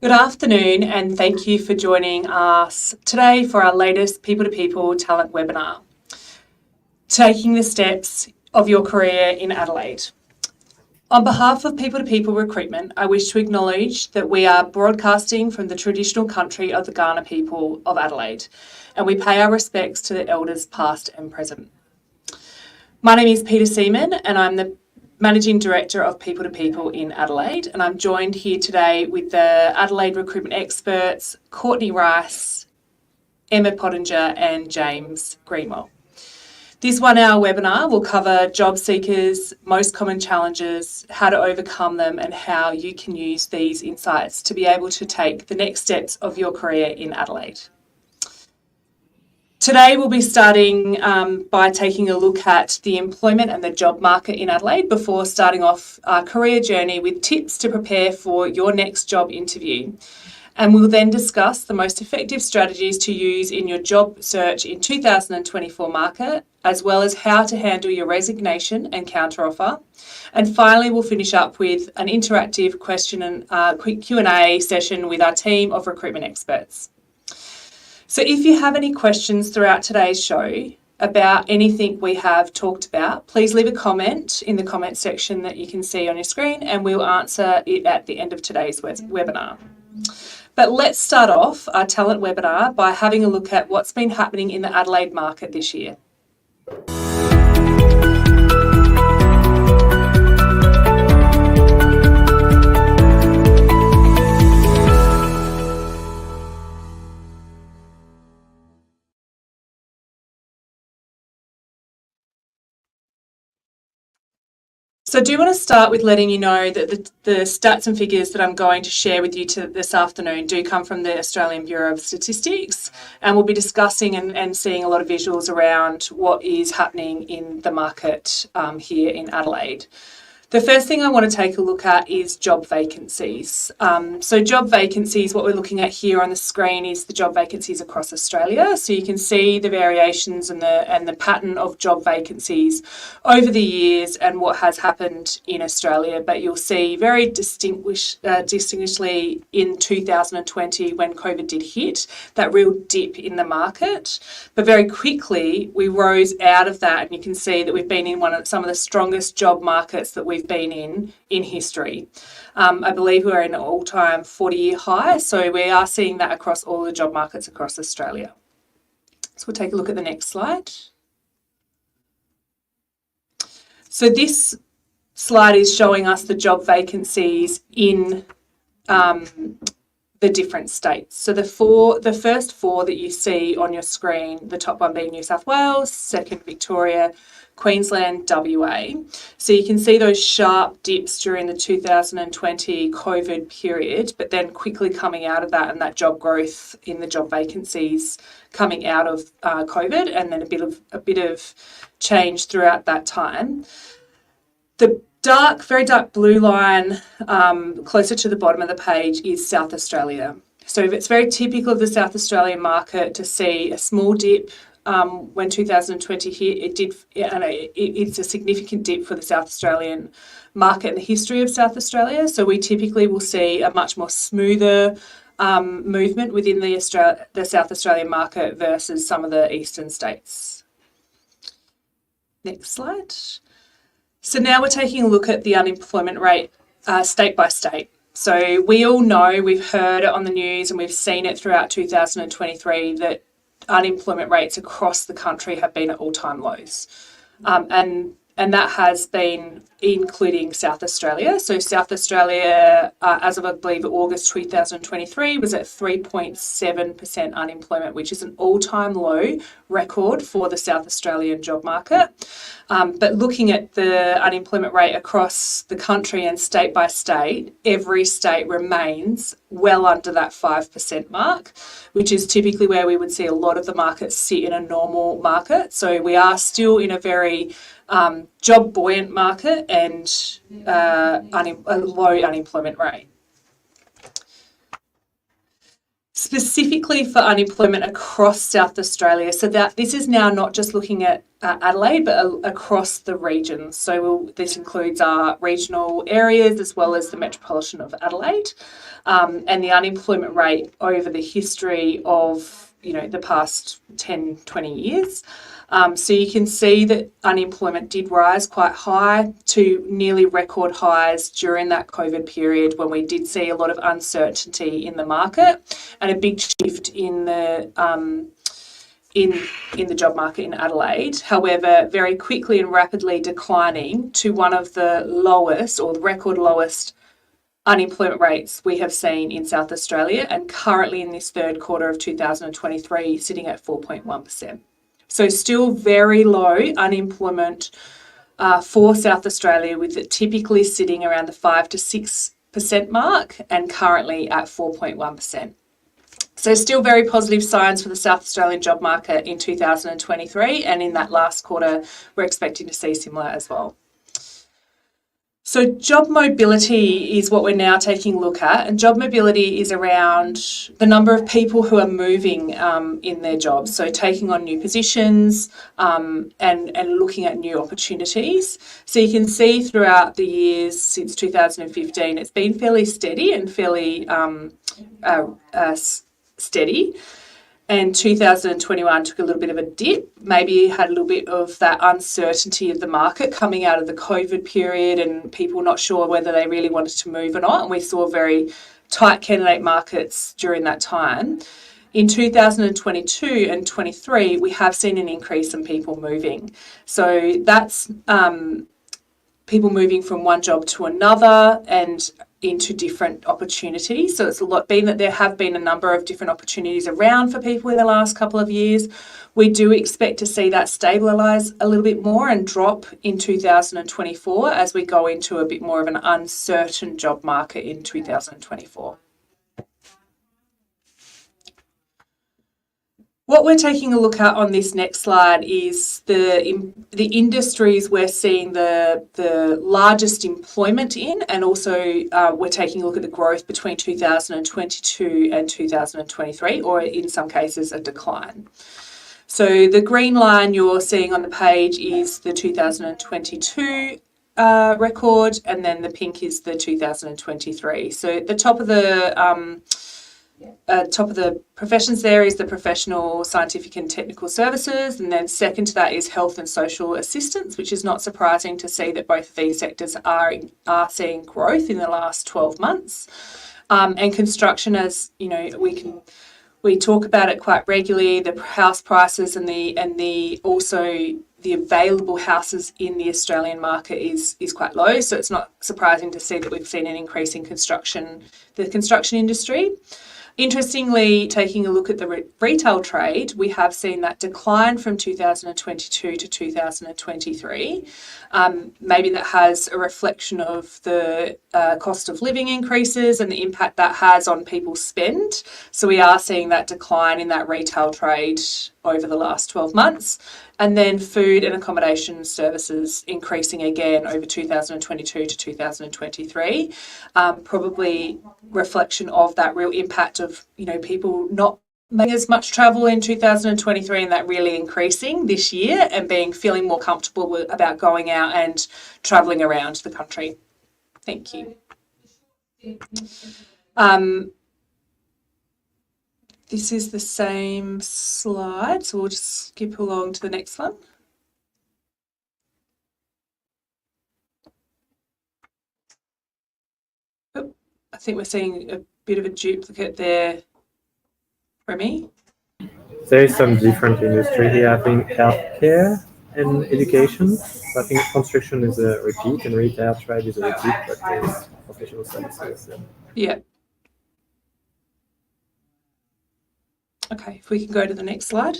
Good afternoon, and thank you for joining us today for our latest People to People talent webinar, Taking the Steps of Your Career in Adelaide. On behalf of People to People Recruitment, I wish to acknowledge that we are broadcasting from the traditional country of the Kaurna people of Adelaide, and we pay our respects to the elders past and present. My name is Peta Seaman, and I'm the Managing Director of People to People in Adelaide, and I'm joined here today with the Adelaide recruitment experts, Courtney Rice, Emma Pottinger and James Greenwell. This 1 hour webinar will cover job seekers, most common challenges, how to overcome them, and how you can use these insights to be able to take the next steps of your career in Adelaide. Today we'll be starting by taking a look at the employment and the job market in Adelaide before starting off our career journey with tips to prepare for your next job interview. And we'll then discuss the most effective strategies to use in your job search in 2024 market, as well as how to handle your resignation and counteroffer. And finally, we'll finish up with an interactive question and quick Q&A session with our team of recruitment experts. So if you have any questions throughout today's show about anything we have talked about, please leave a comment in the comment section that you can see on your screen, and we'll answer it at the end of today's webinar. But let's start off our talent webinar by having a look at what's been happening in the Adelaide market this year. So I do want to start with letting you know that the stats and figures that I'm going to share with you this afternoon do come from the Australian Bureau of Statistics, and we'll be discussing and seeing a lot of visuals around what is happening in the market here in Adelaide. The first thing I want to take a look at is job vacancies. So job vacancies, what we're looking at here on the screen is the job vacancies across Australia. So you can see the variations and the pattern of job vacancies over the years and what has happened in Australia. But you'll see very distinguishedly in 2020 when COVID did hit, that real dip in the market. But very quickly we rose out of that, and you can see that we've been in some of the strongest job markets that we've been in history. I believe we're in an all-time 40-year high, so we are seeing that across all the job markets across Australia. So we'll take a look at the next slide. So this slide is showing us the job vacancies in the different states. So the first four that you see on your screen, the top one being New South Wales, second Victoria, Queensland, WA. So you can see those sharp dips during the 2020 COVID period, but then quickly coming out of that and that job growth in the job vacancies coming out of COVID, and then a bit of change throughout that time. The very dark blue line closer to the bottom of the page is South Australia. So it's very typical of the South Australian market to see a small dip when 2020 hit. It's a significant dip for the South Australian market and the history of South Australia. So we typically will see a much more smoother movement within the South Australian market versus some of the eastern states. Next slide. So now we're taking a look at the unemployment rate state by state. So we all know, we've heard it on the news and we've seen it throughout 2023 that unemployment rates across the country have been at all-time lows. And that has been including South Australia. So South Australia, as of I believe August 2023, was at 3.7% unemployment, which is an all-time low record for the South Australian job market. But looking at the unemployment rate across the country and state by state, every state remains well under that 5% mark, which is typically where we would see a lot of the markets sit in a normal market. So we are still in a very job buoyant market and a low unemployment rate. Specifically for unemployment across South Australia, so that this is now not just looking at Adelaide, but across the regions. So this includes our regional areas as well as the metropolitan of Adelaide, and the unemployment rate over the history of the past 10, 20 years. So you can see that unemployment did rise quite high to nearly record highs during that COVID period, when we did see a lot of uncertainty in the market and a big shift in the in the job market in Adelaide. However, very quickly and rapidly declining to one of the lowest, or the record lowest, unemployment rates we have seen in South Australia, and currently in this third quarter of 2023 sitting at 4.1%. So still very low unemployment for South Australia, with it typically sitting around the 5 to 6% mark and currently at 4.1%. So still very positive signs for the South Australian job market in 2023, and in that last quarter we're expecting to see similar as well. So job mobility is what we're now taking a look at, and job mobility is around the number of people who are moving in their jobs, so taking on new positions and looking at new opportunities. So you can see throughout the years since 2015, it's been fairly steady and fairly steady. And 2021 took a little bit of a dip, maybe had a little bit of that uncertainty of the market coming out of the COVID period and people not sure whether they really wanted to move or not. And we saw very tight candidate markets during that time. In 2022 and 23, we have seen an increase in people moving. So that's people moving from one job to another and into different opportunities. So it's been that there have been a number of different opportunities around for people in the last couple of years. We do expect to see that stabilise a little bit more and drop in 2024 as we go into a bit more of an uncertain job market in 2024. What we're taking a look at on this next slide is the industries we're seeing the largest employment in, and also we're taking a look at the growth between 2022 and 2023, or in some cases a decline. So the green line you're seeing on the page is the 2022 record, and then the pink is the 2023. So at the top of the professions there is the professional, scientific and technical services, and then second to that is health and social assistance, which is not surprising to see that both of these sectors are seeing growth in the last 12 months. And construction, as you know, we talk about it quite regularly, the house prices and the also the available houses in the Australian market is quite low, so it's not surprising to see that we've seen an increase in the construction industry. Interestingly, taking a look at the retail trade, we have seen that decline from 2022 to 2023. Maybe that has a reflection of the cost of living increases and the impact that has on people's spend. So we are seeing that decline in that retail trade over the last 12 months. And then food and accommodation services increasing again over 2022 to 2023, probably reflection of that real impact of, people not making as much travel in 2023 and that really increasing this year and feeling more comfortable about going out and travelling around the country. Thank you. This is the same slide, so we'll just skip along to the next one. Oh, I think we're seeing a bit of a duplicate there, Remy. There is some different industry here. I think healthcare And education, so I think construction is a repeat and retail trade is a repeat, but there's professional services. Yeah. Okay, if we can go to the next slide.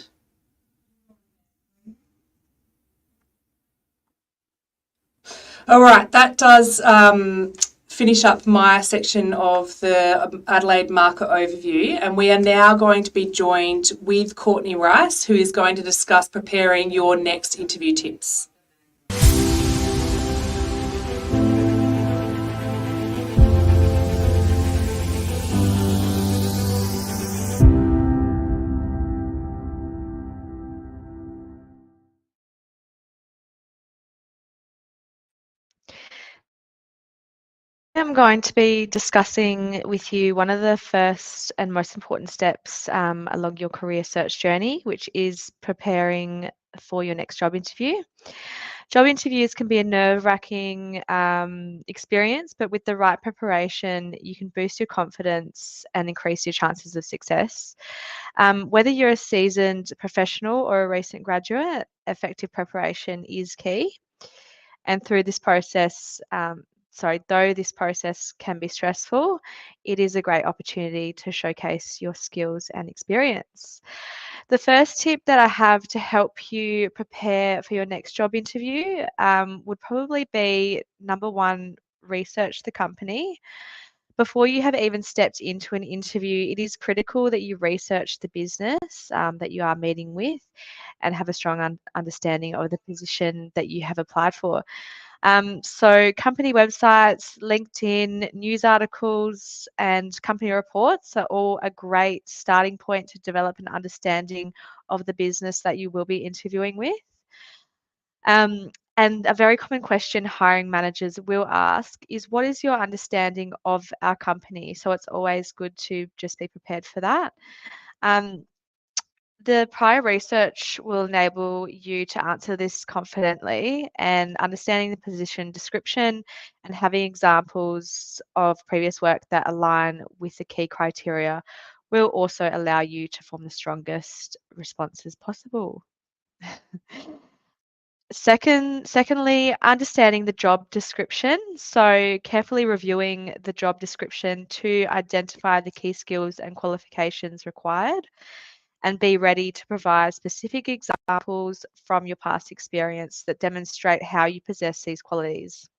All right, that does finish up my section of the Adelaide market overview, and we are now going to be joined with Courtney Rice, who is going to discuss preparing your next interview tips. I'm going to be discussing with you one of the first and most important steps along your career search journey, which is preparing for your next job interview. Job interviews can be a nerve-wracking experience, but with the right preparation, you can boost your confidence and increase your chances of success. Whether you're a seasoned professional or a recent graduate, effective preparation is key. And through this process, though this process can be stressful, it is a great opportunity to showcase your skills and experience. The first tip that I have to help you prepare for your next job interview would probably be number one, research the company. Before you have even stepped into an interview, it is critical that you research the business that you are meeting with and have a strong understanding of the position that you have applied for. So company websites, LinkedIn, news articles, and company reports are all a great starting point to develop an understanding of the business that you will be interviewing with. And a very common question hiring managers will ask is, what is your understanding of our company? So it's always good to just be prepared for that. The prior research will enable you to answer this confidently, and understanding the position description and having examples of previous work that align with the key criteria will also allow you to form the strongest responses possible. Secondly, understanding the job description. So carefully reviewing the job description to identify the key skills and qualifications required, and be ready to provide specific examples from your past experience that demonstrate how you possess these qualities.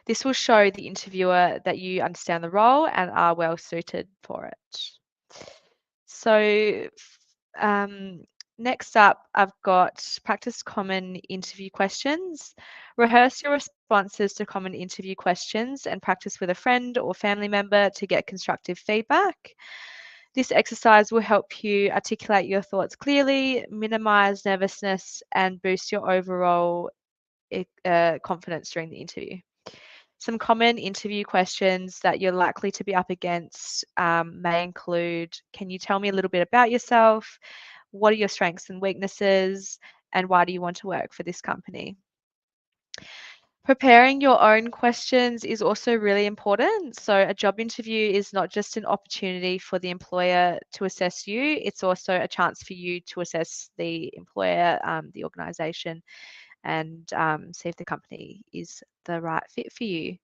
This will show the interviewer that you understand the role and are well suited for it. So next up, I've got practice common interview questions. Rehearse your responses to common interview questions and practice with a friend or family member to get constructive feedback. This exercise will help you articulate your thoughts clearly, minimize nervousness, and boost your overall confidence during the interview. Some common interview questions that you're likely to be up against may include, can you tell me a little bit about yourself? What are your strengths and weaknesses? And why do you want to work for this company? Preparing your own questions is also really important. So a job interview is not just an opportunity for the employer to assess you, it's also a chance for you to assess the employer, the organisation, and see if the company is the right fit for you.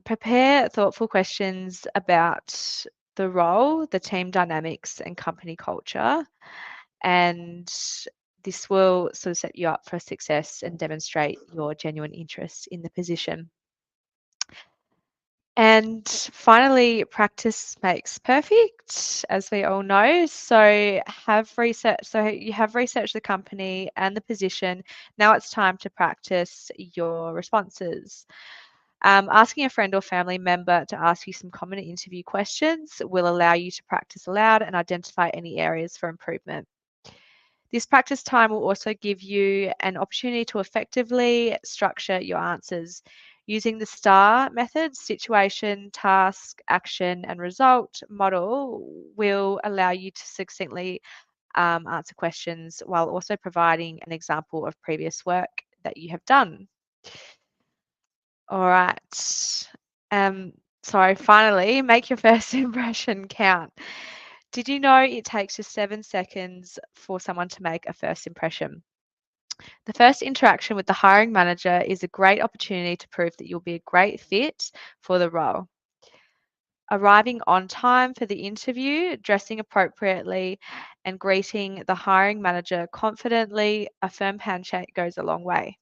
Prepare thoughtful questions about the role, the team dynamics, and company culture. And this will sort of set you up for success and demonstrate your genuine interest in the position. And finally, practice makes perfect, as we all know. So you have researched the company and the position. Now it's time to practice your responses. Asking a friend or family member to ask you some common interview questions will allow you to practice aloud and identify any areas for improvement. This practice time will also give you an opportunity to effectively structure your answers. Using the STAR method, situation, task, action, and result model will allow you to succinctly answer questions while also providing an example of previous work that you have done. All right. Finally, make your first impression count. Did you know it takes just 7 seconds for someone to make a first impression? The first interaction with the hiring manager is a great opportunity to prove that you'll be a great fit for the role. Arriving on time for the interview, dressing appropriately, and greeting the hiring manager confidently, a firm handshake goes a long way.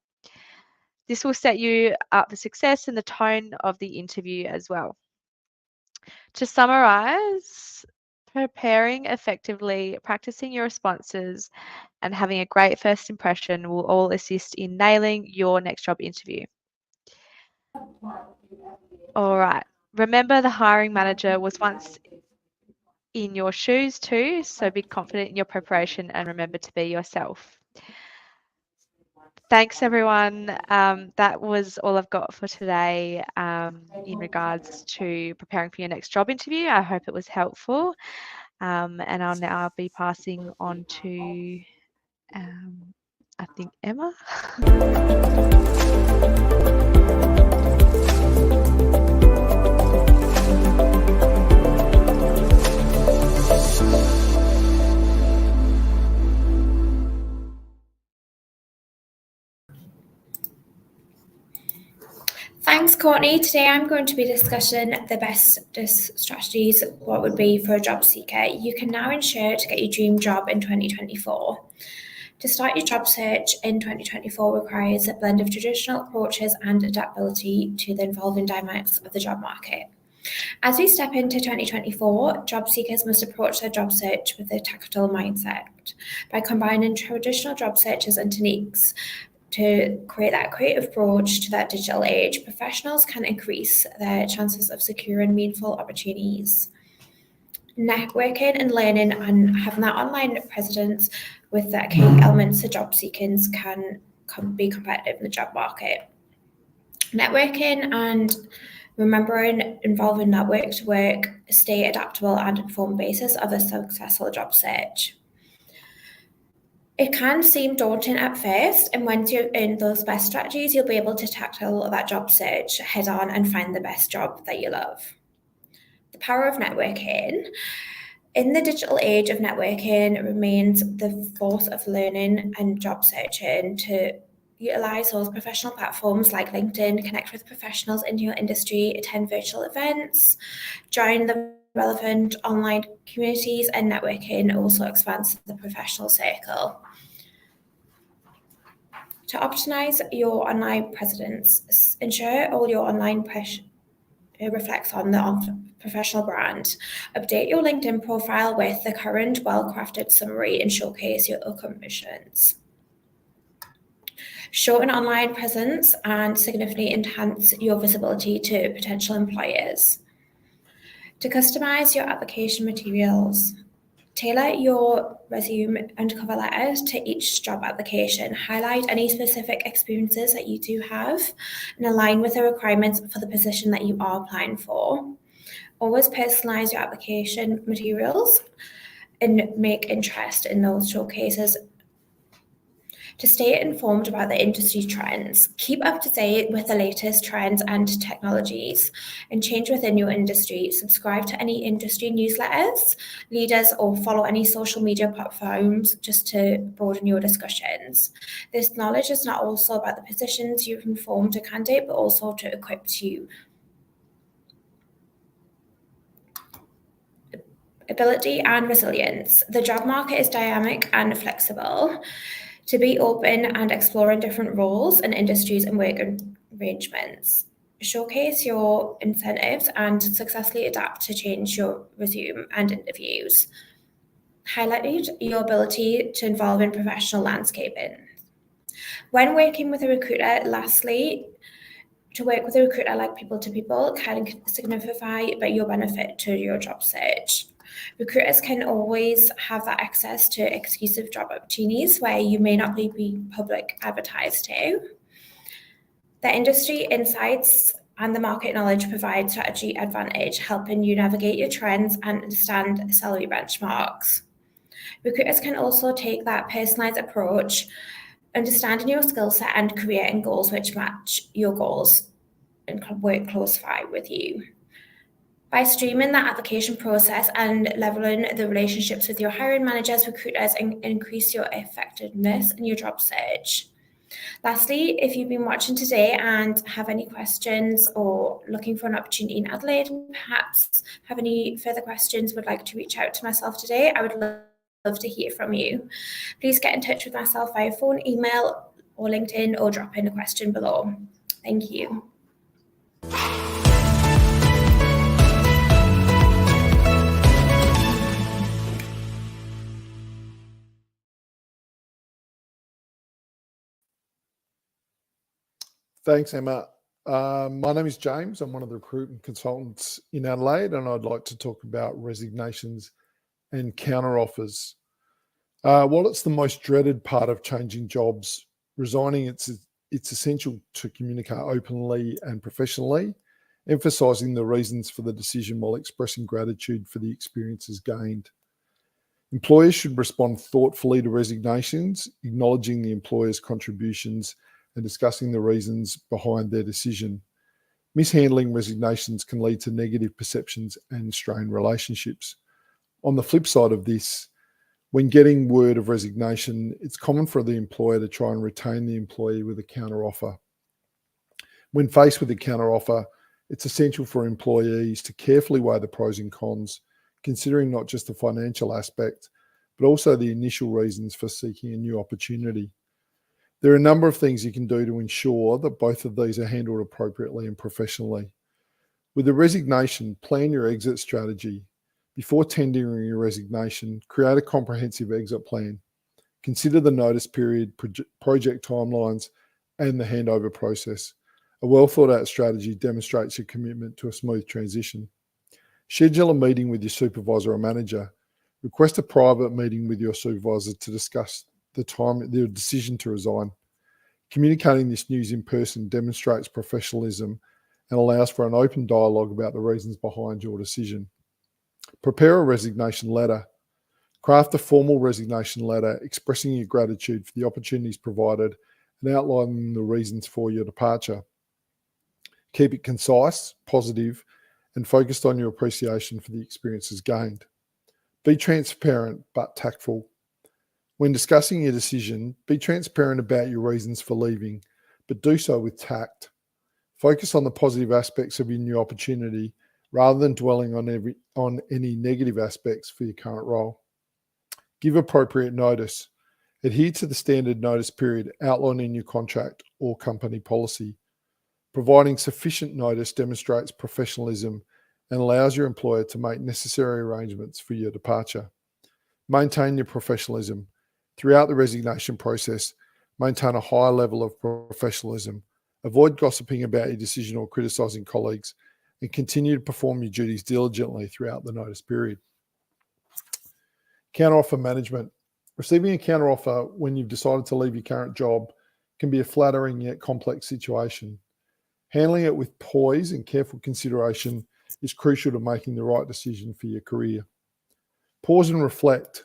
This will set you up for success in the tone of the interview as well. To summarize, preparing effectively, practicing your responses, and having a great first impression will all assist in nailing your next job interview. All right. Remember, the hiring manager was once in your shoes too, so be confident in your preparation and remember to be yourself. Thanks, everyone. That was all I've got for today in regards to preparing for your next job interview. I hope it was helpful. And I'll now be passing on to, I think, Emma. Thanks, Courtney. Today I'm going to be discussing the best strategies, what would be for a job seeker. You can now ensure to get your dream job in 2024. To start your job search in 2024 requires a blend of traditional approaches and adaptability to the evolving dynamics of the job market. As we step into 2024, job seekers must approach their job search with a tactical mindset by combining traditional job searches and techniques. To create that creative approach to that digital age, professionals can increase their chances of securing meaningful opportunities. Networking and learning and having that online presence with that key elements of job seeking can be competitive in the job market. Networking and remembering involving network to work, stay adaptable and informed basis of a successful job search. It can seem daunting at first, and once you're in those best strategies, you'll be able to tackle that job search head on and find the best job that you love. The power of networking. In the digital age of networking, it remains the force of learning and job searching. To utilize those professional platforms like LinkedIn, connect with professionals in your industry, attend virtual events, join the relevant online communities, and networking also expands the professional circle. To optimize your online presence, ensure all your online reflects on the professional brand. Update your LinkedIn profile with the current well-crafted summary and showcase your accomplishments. Show an online presence and significantly enhance your visibility to potential employers. To customize your application materials, tailor your resume and cover letter to each job application. Highlight any specific experiences that you do have and align with the requirements for the position that you are applying for. Always personalize your application materials and make interest in those showcases. To stay informed about the industry trends, keep up to date with the latest trends and technologies and change within your industry. Subscribe to any industry newsletters, leaders, or follow any social media platforms just to broaden your discussions. This knowledge is not also about the positions you've informed a candidate, but also to equip you. Ability and resilience. The job market is dynamic and flexible. To be open and exploring different roles and industries and work arrangements. Showcase your incentives and successfully adapt to change your resume and interviews. Highlight your ability to involve in professional landscaping. When working with a recruiter, lastly, to work with a recruiter like people to people can signify your benefit to your job search. Recruiters can always have that access to exclusive job opportunities where you may not be public advertised to. The industry insights and the market knowledge provide strategy advantage, helping you navigate your trends and understand salary benchmarks. Recruiters can also take that personalized approach, understanding your skill set and creating goals which match your goals and can work closely with you. By streamlining that application process and leveling the relationships with your hiring managers, recruiters, and increase your effectiveness in your job search. Lastly, if you've been watching today and have any questions or looking for an opportunity in Adelaide, and perhaps have any further questions, would like to reach out to myself today, I would love to hear from you. Please get in touch with myself via phone, email, or LinkedIn, or drop in a question below. Thank you. Thanks, Emma. My name is James. I'm one of the recruitment consultants in Adelaide, and I'd like to talk about resignations and counteroffers. While it's the most dreaded part of changing jobs, resigning, it's essential to communicate openly and professionally, emphasising the reasons for the decision while expressing gratitude for the experiences gained. Employers should respond thoughtfully to resignations, acknowledging the employer's contributions and discussing the reasons behind their decision. Mishandling resignations can lead to negative perceptions and strained relationships. On the flip side of this, when getting word of resignation, it's common for the employer to try and retain the employee with a counteroffer. When faced with a counteroffer, it's essential for employees to carefully weigh the pros and cons, considering not just the financial aspect, but also the initial reasons for seeking a new opportunity. There are a number of things you can do to ensure that both of these are handled appropriately and professionally. With a resignation, plan your exit strategy. Before tendering your resignation, create a comprehensive exit plan. Consider the notice period, project timelines, and the handover process. A well thought out strategy demonstrates your commitment to a smooth transition. Schedule a meeting with your supervisor or manager. Request a private meeting with your supervisor to discuss their decision to resign. Communicating this news in person demonstrates professionalism and allows for an open dialogue about the reasons behind your decision. Prepare a resignation letter. Craft a formal resignation letter expressing your gratitude for the opportunities provided and outlining the reasons for your departure. Keep it concise, positive, and focused on your appreciation for the experiences gained. Be transparent but tactful. When discussing your decision, be transparent about your reasons for leaving, but do so with tact. Focus on the positive aspects of your new opportunity rather than dwelling on any negative aspects for your current role. Give appropriate notice. Adhere to the standard notice period outlined in your contract or company policy. Providing sufficient notice demonstrates professionalism and allows your employer to make necessary arrangements for your departure. Maintain your professionalism. Throughout the resignation process, maintain a high level of professionalism. Avoid gossiping about your decision or criticising colleagues, and continue to perform your duties diligently throughout the notice period. Counteroffer management. Receiving a counteroffer when you've decided to leave your current job can be a flattering yet complex situation. Handling it with poise and careful consideration is crucial to making the right decision for your career. Pause and reflect.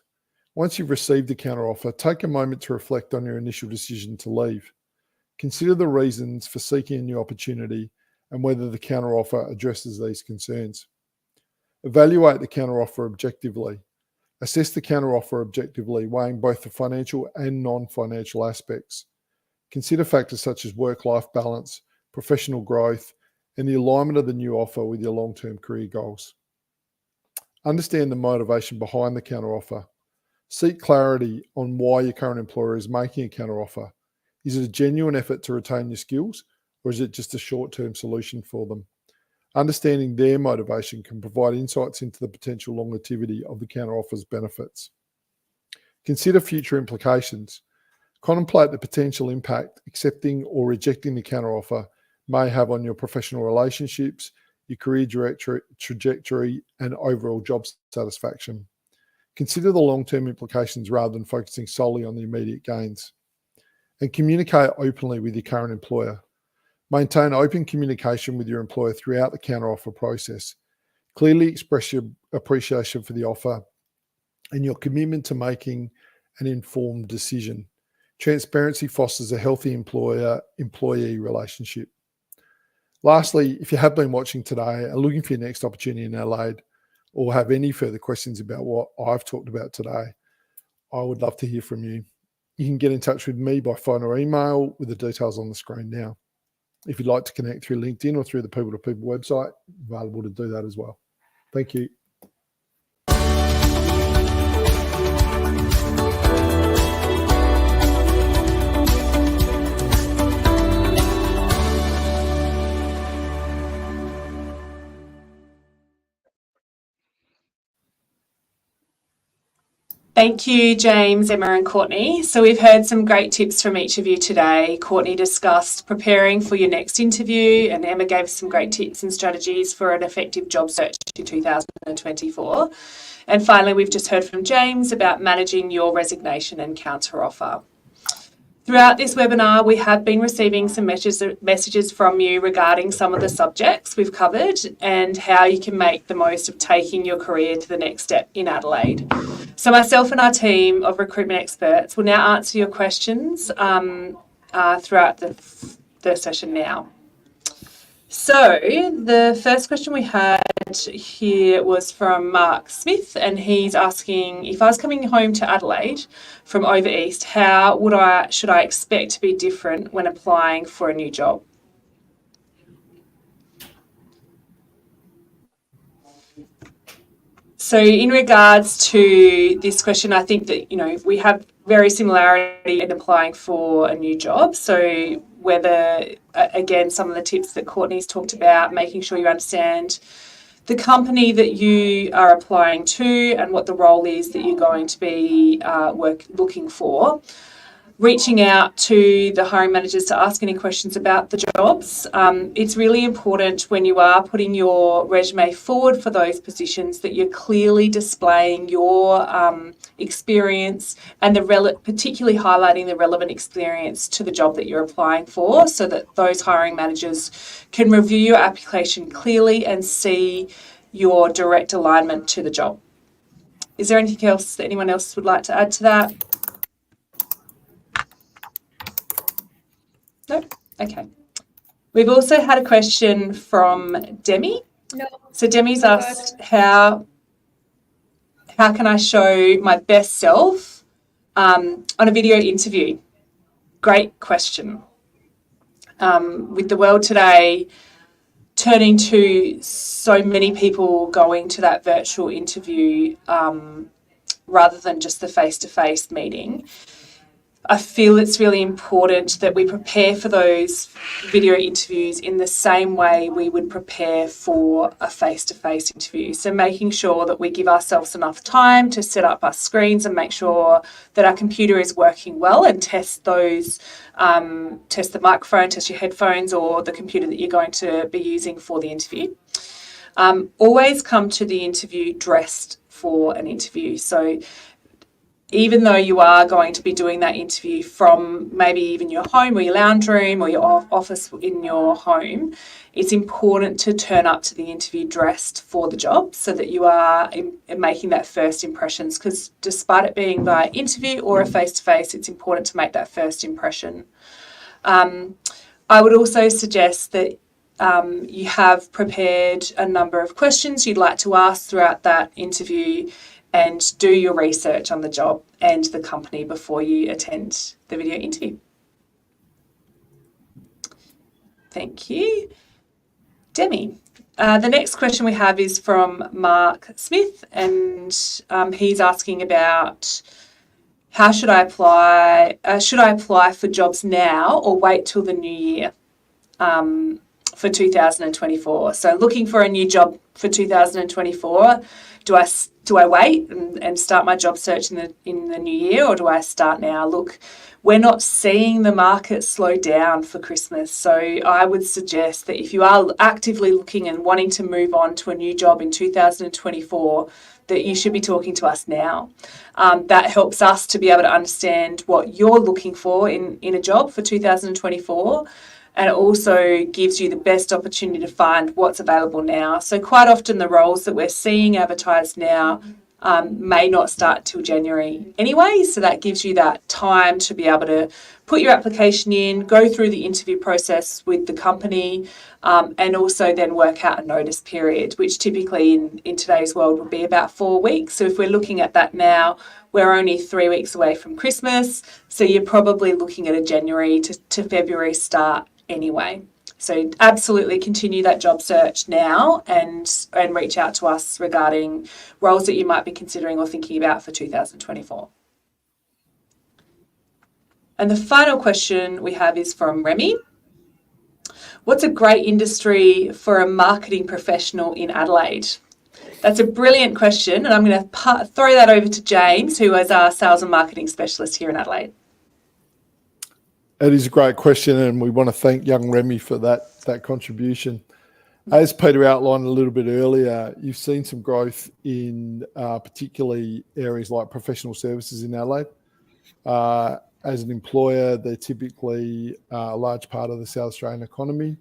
Once you've received a counteroffer, take a moment to reflect on your initial decision to leave. Consider the reasons for seeking a new opportunity and whether the counteroffer addresses these concerns. Evaluate the counteroffer objectively. Assess the counteroffer objectively, weighing both the financial and non-financial aspects. Consider factors such as work-life balance, professional growth, and the alignment of the new offer with your long-term career goals. Understand the motivation behind the counteroffer. Seek clarity on why your current employer is making a counteroffer. Is it a genuine effort to retain your skills, or is it just a short-term solution for them? Understanding their motivation can provide insights into the potential longevity of the counteroffer's benefits. Consider future implications. Contemplate the potential impact accepting or rejecting the counteroffer may have on your professional relationships, your career trajectory, and overall job satisfaction. Consider the long-term implications rather than focusing solely on the immediate gains. And communicate openly with your current employer. Maintain open communication with your employer throughout the counteroffer process. Clearly express your appreciation for the offer and your commitment to making an informed decision. Transparency fosters a healthy employer-employee relationship. Lastly, if you have been watching today, are looking for your next opportunity in Adelaide, or have any further questions about what I've talked about today, I would love to hear from you. You can get in touch with me by phone or email with the details on the screen now. If you'd like to connect through LinkedIn or through the People to People website, available to do that as well. Thank you. Thank you, James, Emma and Courtney. So we've heard some great tips from each of you today. Courtney discussed preparing for your next interview, and Emma gave some great tips and strategies for an effective job search in 2024. And finally, we've just heard from James about managing your resignation and counteroffer. Throughout this webinar, we have been receiving some messages from you regarding some of the subjects we've covered and how you can make the most of taking your career to the next step in Adelaide. So myself and our team of recruitment experts will now answer your questions throughout the session now. So the first question we had here was from Mark Smith, and he's asking, if I was coming home to Adelaide from over east, how should I expect to be different when applying for a new job? So in regards to this question, I think that, we have very similarity in applying for a new job. So whether, again, some of the tips that Courtney's talked about, making sure you understand the company that you are applying to and what the role is that you're going to be looking for. Reaching out to the hiring managers to ask any questions about the jobs. It's really important when you are putting your resume forward for those positions that you're clearly displaying your experience and particularly highlighting the relevant experience to the job that you're applying for, so that those hiring managers can review your application clearly and see your direct alignment to the job. Is there anything else that anyone else would like to add to that? No? Okay. We've also had a question from Demi. No. So Demi's asked, how can I show my best self on a video interview? Great question. With the world today turning to so many people going to that virtual interview rather than just the face-to-face meeting, I feel it's really important that we prepare for those video interviews in the same way we would prepare for a face-to-face interview. So making sure that we give ourselves enough time to set up our screens and make sure that our computer is working well, and test those, test the microphone, test your headphones or the computer that you're going to be using for the interview. Always come to the interview dressed for an interview. So even though you are going to be doing that interview from maybe even your home or your lounge room or your office in your home, it's important to turn up to the interview dressed for the job so that you are making that first impressions, because despite it being by interview or a face-to-face, it's important to make that first impression. I would also suggest that you have prepared a number of questions you'd like to ask throughout that interview, and do your research on the job and the company before you attend the video interview. Thank you. Demi. The next question we have is from Mark Smith, and he's asking about how should I apply? Should I apply for jobs now or wait till the new year for 2024? So looking for a new job for 2024, do I wait and start my job search in the new year, or do I start now? Look, we're not seeing the market slow down for Christmas, so I would suggest that if you are actively looking and wanting to move on to a new job in 2024, that you should be talking to us now. That helps us to be able to understand what you're looking for in a job for 2024. And it also gives you the best opportunity to find what's available now. So quite often the roles that we're seeing advertised now may not start till January anyway. So that gives you that time to be able to put your application in, go through the interview process with the company, and also then work out a notice period, which typically in today's world would be about 4 weeks. So if we're looking at that now, we're only 3 weeks away from Christmas. So you're probably looking at a January to February start anyway. So absolutely continue that job search now and reach out to us regarding roles that you might be considering or thinking about for 2024. And the final question we have is from Remy. What's a great industry for a marketing professional in Adelaide? That's a brilliant question, and I'm going to throw that over to James, who is our sales and marketing specialist here in Adelaide. It is a great question, and we want to thank young Remy for that contribution. As Peter outlined a little bit earlier, you've seen some growth in particularly areas like professional services in Adelaide. As an employer, they're typically a large part of the South Australian economy,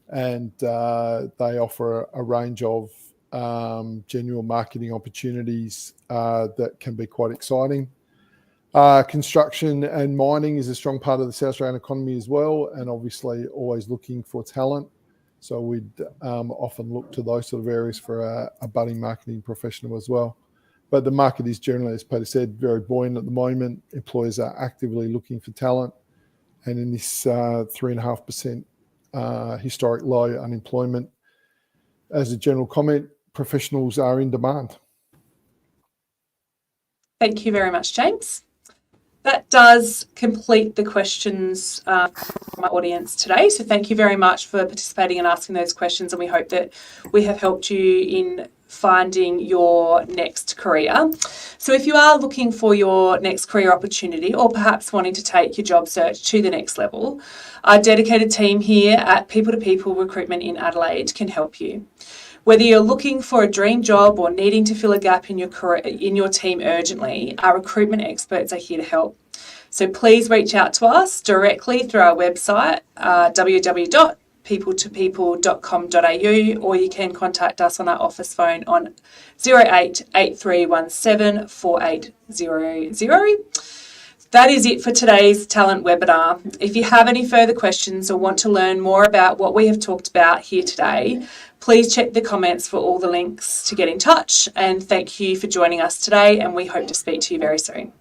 and they offer a range of general marketing opportunities that can be quite exciting. Construction and mining is a strong part of the South Australian economy as well, and obviously always looking for talent. So we'd often look to those sort of areas for a budding marketing professional as well. But the market is generally, as Peter said, very buoyant at the moment. Employers are actively looking for talent. And in this 3.5% historic low unemployment, as a general comment, professionals are in demand. Thank you very much, James. That does complete the questions from my audience today. So thank you very much for participating and asking those questions. And we hope that we have helped you in finding your next career. So if you are looking for your next career opportunity, or perhaps wanting to take your job search to the next level, our dedicated team here at People to People Recruitment in Adelaide can help you. Whether you're looking for a dream job or needing to fill a gap in your career, in your team urgently, our recruitment experts are here to help. So please reach out to us directly through our website, www.peopletopeople.com.au, or you can contact us on our office phone on 088317 4800. That is it for today's talent webinar. If you have any further questions or want to learn more about what we have talked about here today, please check the comments for all the links to get in touch. And thank you for joining us today, and we hope to speak to you very soon.